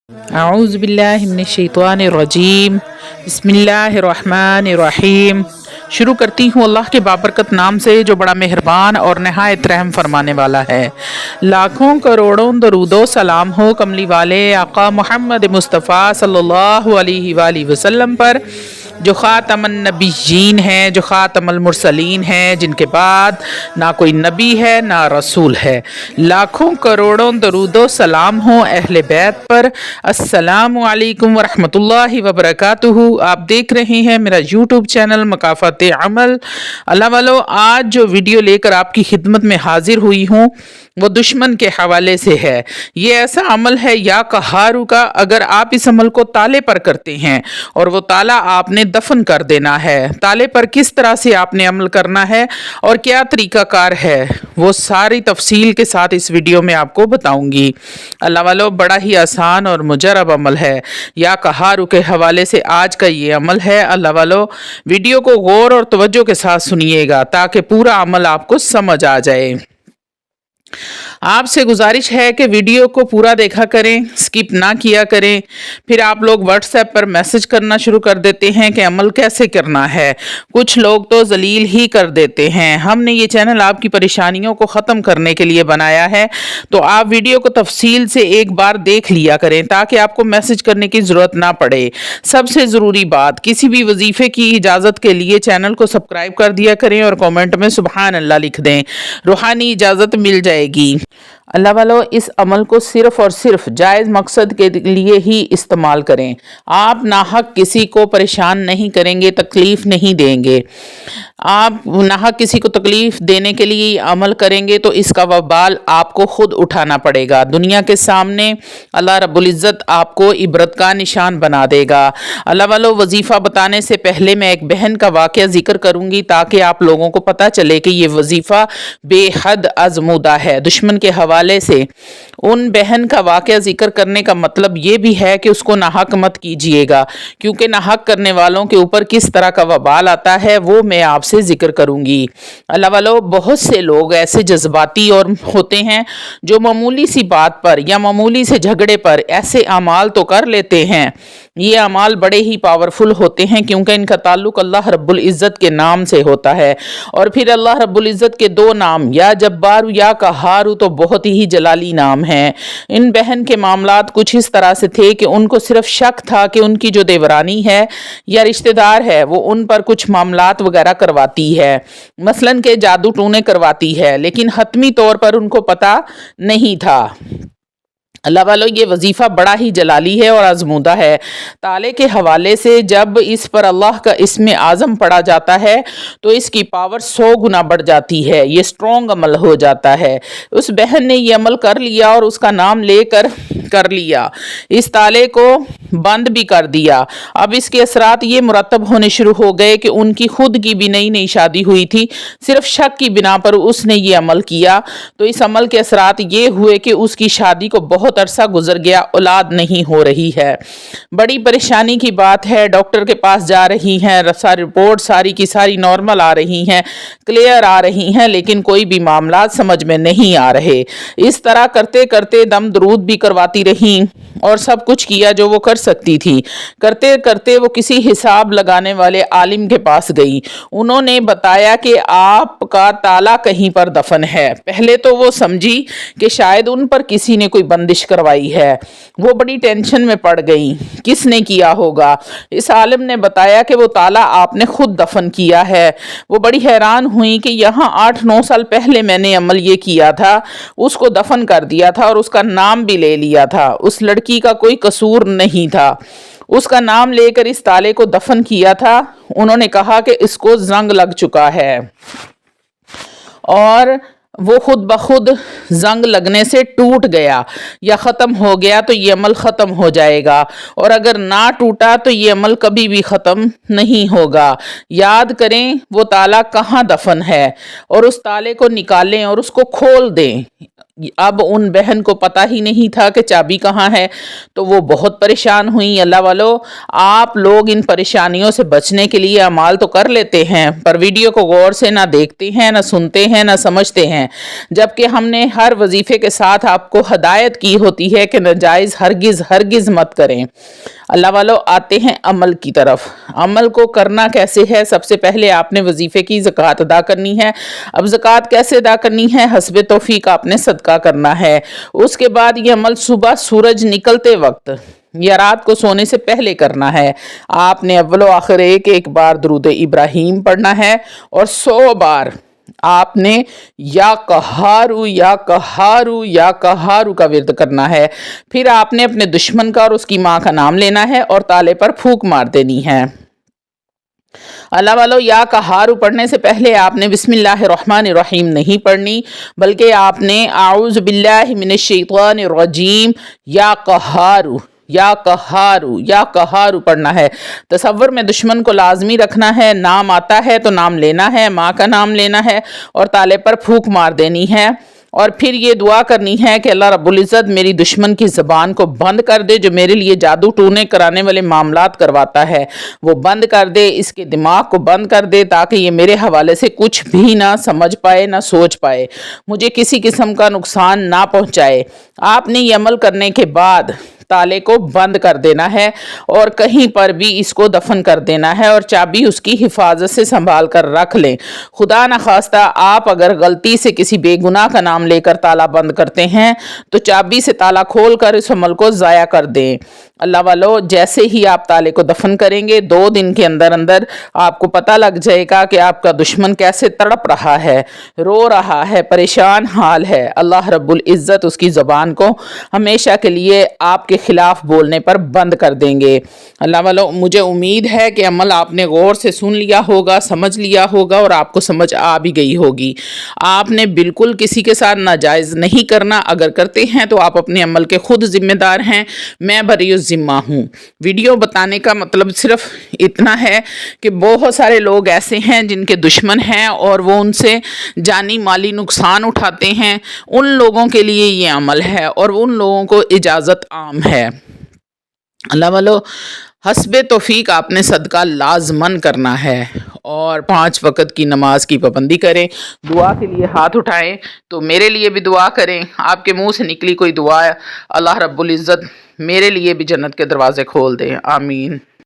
अऊज़ुबिल्लाहिमिनश्शैतानिर्रजीम बिस्मिल्लाहिर्रहमानिर्रहीम। शुरू करती हूँ अल्लाह के बाबरकत नाम से जो बड़ा मेहरबान और नहायत रहम फरमाने वाला है। लाखों करोड़ों दरूदो सलाम हो कमली वाले आका मोहम्मद मुस्तफ़ा सल्लल्लाहु अलैहि वसल्लम पर, जो ख़ातमुन नबिय्यीन हैं, जो ख़ातमुल मुरसलीन हैं, जिनके बाद ना कोई नबी है ना रसूल है। लाखों करोड़ों दरूदो सलाम हो अहले बैत पर। अस्सलामु अलैकुम वरहमतुल्लाहि वबरकातुहू। आप देख रहे हैं मेरा यूट्यूब चैनल मकाफ़ाते अमल। अल्लाह वालो, आज जो वीडियो लेकर आपकी खिदमत में हाजिर हुई हूँ वो दुश्मन के हवाले से है। ये ऐसा अमल है या कहारू का, अगर आप इस अमल को ताले पर करते हैं और वो ताला आपने दफन कर देना है। ताले पर किस तरह से आपने अमल करना है और क्या तरीकाकार है, वो सारी तफसील के साथ इस वीडियो में आपको बताऊंगी। अल्लाह वालो, बड़ा ही आसान और मुजरब अमल है। या कहारू के हवाले से आज का ये अमल है। अल्लाह वालो, वीडियो को गौर और तवज्जो के साथ सुनिएगा ताकि पूरा अमल आपको समझ आ जाए। आपसे गुजारिश है कि वीडियो को पूरा देखा करें, स्किप ना किया करें। फिर आप लोग व्हाट्सएप पर मैसेज करना शुरू कर देते हैं कि अमल कैसे करना है। कुछ लोग तो जलील ही कर देते हैं। हमने ये चैनल आपकी परेशानियों को ख़त्म करने के लिए बनाया है, तो आप वीडियो को तफसील से एक बार देख लिया करें ताकि आपको मैसेज करने की ज़रूरत ना पड़े। सबसे ज़रूरी बात, किसी भी वजीफ़े की इजाज़त के लिए चैनल को सब्सक्राइब कर दिया करें और कमेंट में सुबहान अल्लाह लिख दें, रूहानी इजाज़त मिल जाएगी। अल्लाह वालों, इस अमल को सिर्फ़ और सिर्फ जायज़ मकसद के लिए ही इस्तेमाल करें। आप नाहक किसी को परेशान नहीं करेंगे, तकलीफ़ नहीं देंगे। आप नाहक किसी को तकलीफ़ देने के लिए अमल करेंगे तो इसका वबाल आपको ख़ुद उठाना पड़ेगा। दुनिया के सामने अल्लाह रब्बुल इज़्ज़त आपको इबरत का निशान बना देगा। अल्लाह वालों, वजीफ़ा बताने से पहले मैं एक बहन का वाक़या ज़िक्र करूँगी ताकि आप लोगों को पता चले कि ये वजीफ़ा बेहद आज़मूदा है दुश्मन के हवाले से। उन बहन का वाक़या ज़िक्र करने का मतलब ये भी है कि उसको नाहक मत कीजिएगा, क्योंकि नाहक करने वालों के ऊपर किस तरह का वबाल आता है वो मैं आपसे ज़िक्र करूँगी। अल्लाह वालों, बहुत से लोग ऐसे जज्बाती और होते हैं जो मामूली सी बात पर या मामूली से झगड़े पर ऐसे अमाल तो कर लेते हैं। ये अमाल बड़े ही पावरफुल होते हैं क्योंकि इनका ताल्लुक़ अल्लाह रब्बुल इज़्ज़त के नाम से होता है। और फिर अल्लाह रब्बुल इज़्ज़त के दो नाम, या जब्बारू या कहारू, तो बहुत ही जलाली नाम है। इन बहन के मामलात कुछ इस तरह से थे कि उनको सिर्फ शक था कि उनकी जो देवरानी है या रिश्तेदार है वो उन पर कुछ मामलात वगैरह करवाती है, मसलन के जादू टूने करवाती है, लेकिन हतमी तौर पर उनको पता नहीं था। अल्लाह वालों, ये वजीफ़ा बड़ा ही जलाली है और आजमूदा है। ताले के हवाले से जब इस पर अल्लाह का इस्म आज़म पढ़ा जाता है तो इसकी पावर 100 गुना बढ़ जाती है। ये स्ट्रॉन्ग अमल हो जाता है। उस बहन ने ये अमल कर लिया और उसका नाम लेकर कर लिया, इस ताले को बंद भी कर दिया। अब इसके असरात ये मुरतब होने शुरू हो गए कि उनकी खुद की भी नई नई शादी हुई थी, सिर्फ शक की बिना पर उसने ये अमल किया। तो इस अमल के असरात ये हुए कि उसकी शादी को बहुत अरसा गुजर गया, औलाद नहीं हो रही है। बड़ी परेशानी की बात है। डॉक्टर के पास जा रही हैं, सारी रिपोर्ट सारी की सारी नॉर्मल आ रही हैं, क्लियर आ रही हैं, लेकिन कोई भी मामला समझ में नहीं आ रहे। इस तरह करते करते दम दरूद भी करवाती रही और सब कुछ किया जो वो कर सकती थी। करते करते वो किसी हिसाब लगाने वाले आलिम के पास गई। उन्होंने बताया कि आपका ताला कहीं पर दफन है। पहले तो वो समझी कि शायद उन पर किसी ने कोई बंदिश करवाई है। वो बड़ी टेंशन में पड़ गई, किसने किया होगा। इस आलिम ने बताया कि वो ताला आपने खुद दफन किया है। वो बड़ी हैरान हुई कि यहाँ 8-9 साल पहले मैंने अमल ये किया था, उसको दफन कर दिया था और उसका नाम भी ले लिया था। उस लड़की का कोई कसूर नहीं था, उसका नाम लेकर इस ताले को दफन किया था। उन्होंने कहा कि इसको जंग लग चुका है और वो खुद ब खुद जंग लगने से टूट गया या ख़त्म हो गया तो ये अमल ख़त्म हो जाएगा, और अगर ना टूटा तो ये अमल कभी भी ख़त्म नहीं होगा। याद करें वो ताला कहाँ दफन है और उस ताले को निकालें और उसको खोल दें। اب ان بہن کو پتہ ہی نہیں تھا کہ چابی کہاں ہے، تو وہ بہت پریشان ہوئی۔ اللہ والو، آپ لوگ ان پریشانیوں سے بچنے کے لیے اعمال تو کر لیتے ہیں، پر ویڈیو کو غور سے نہ دیکھتے ہیں، نہ سنتے ہیں، نہ سمجھتے ہیں، جبکہ ہم نے ہر وظیفے کے ساتھ آپ کو ہدایت کی ہوتی ہے کہ ناجائز ہرگز ہرگز مت کریں۔ اللہ والو، آتے ہیں عمل کی طرف۔ عمل کو کرنا کیسے ہے؟ سب سے پہلے آپ نے وظیفے کی زکوٰۃ ادا کرنی ہے۔ اب زکوٰۃ کیسے ادا کرنی ہے؟ حسب توفیق آپ نے صدقہ کرنا ہے۔ اس کے بعد یہ عمل صبح سورج نکلتے وقت یا رات کو سونے سے پہلے کرنا ہے۔ آپ نے اول و آخر ایک بار درود ابراہیم پڑھنا ہے اور 100 بار آپ نے یا قہارو یا قہارو یا قہارو کا ورد کرنا ہے۔ پھر آپ نے اپنے دشمن کا اور اس کی ماں کا نام لینا ہے اور تالے پر پھونک مار دینی ہے۔ اللہ والو، یا قہارو پڑھنے سے پہلے آپ نے بسم اللہ الرحمن الرحیم نہیں پڑھنی، بلکہ آپ نے اعوذ باللہ من الشیطان الرجیم یا قہارو یا قہارو یا قہارو پڑھنا ہے۔ تصور میں دشمن کو لازمی رکھنا ہے، نام آتا ہے تو نام لینا ہے، ماں کا نام لینا ہے اور تالے پر پھونک مار دینی ہے، اور پھر یہ دعا کرنی ہے کہ اللہ رب العزت میری دشمن کی زبان کو بند کر دے، جو میرے لیے جادو ٹونے کرانے والے معاملات کرواتا ہے وہ بند کر دے، اس کے دماغ کو بند کر دے تاکہ یہ میرے حوالے سے کچھ بھی نہ سمجھ پائے، نہ سوچ پائے، مجھے کسی قسم کا نقصان نہ پہنچائے۔ آپ نے یہ عمل کرنے کے بعد تالے کو بند کر دینا ہے اور کہیں پر بھی اس کو دفن کر دینا ہے اور چابی اس کی حفاظت سے سنبھال کر رکھ لیں۔ خدا نخواستہ آپ اگر غلطی سے کسی بے گناہ کا نام لے کر تالا بند کرتے ہیں تو چابی سے تالا کھول کر اس عمل کو ضائع کر دیں۔ اللہ والو، جیسے ہی آپ تالے کو دفن کریں گے 2 دن کے اندر اندر آپ کو پتہ لگ جائے گا کہ آپ کا دشمن کیسے تڑپ رہا ہے، رو رہا ہے، پریشان حال ہے۔ اللہ رب العزت اس کی زبان کو ہمیشہ کے لیے آپ کے خلاف بولنے پر بند کر دیں گے۔ اللہ والو، مجھے امید ہے کہ عمل آپ نے غور سے سن لیا ہوگا، سمجھ لیا ہوگا اور آپ کو سمجھ آ بھی گئی ہوگی۔ آپ نے بالکل کسی کے ساتھ ناجائز نہیں کرنا، اگر کرتے ہیں تو آپ اپنے عمل کے خود ذمہ دار ہیں، میں بری الذمہ ہوں۔ ویڈیو بتانے کا مطلب صرف اتنا ہے کہ بہت سارے لوگ ایسے ہیں جن کے دشمن ہیں اور وہ ان سے جانی مالی نقصان اٹھاتے ہیں، ان لوگوں کے لیے یہ عمل ہے اور ان لوگوں کو اجازت عام ہے۔ اللہ والو، حسب توفیق آپ نے صدقہ لازمن کرنا ہے اور 5 وقت کی نماز کی پابندی کریں۔ دعا کے لیے ہاتھ اٹھائیں تو میرے لیے بھی دعا کریں، آپ کے منہ سے نکلی کوئی دعا اللہ رب العزت میرے لیے بھی جنت کے دروازے کھول دیں، آمین۔